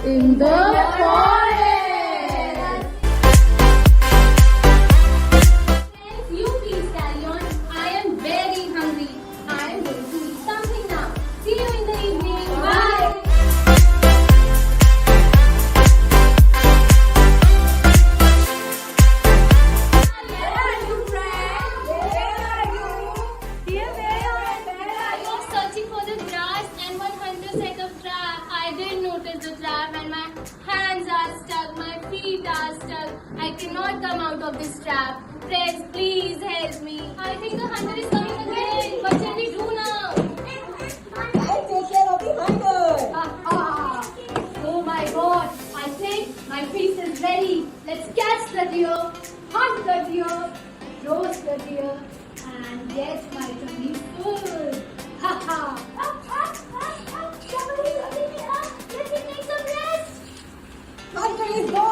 In the forest. You please carry on. I am very hungry. I am going to eat something now. See you in the evening. Bye. Where are you, friend? Where are you? Dear, where are you? I was searching for the grass and one hunter set of trap. I didn't notice the trap and my hands are stuck, my feet are stuck. I cannot come out of this trap. Friends, please help me. I think the hunter is coming again. What shall we do now? I'll take care of the hunter. Oh my God. I think my feast is ready. Let's catch the deer, hunt the deer, roast the deer, and get my tummy full. Ha ha. Somebody, let me take some rest. Hunter is gone.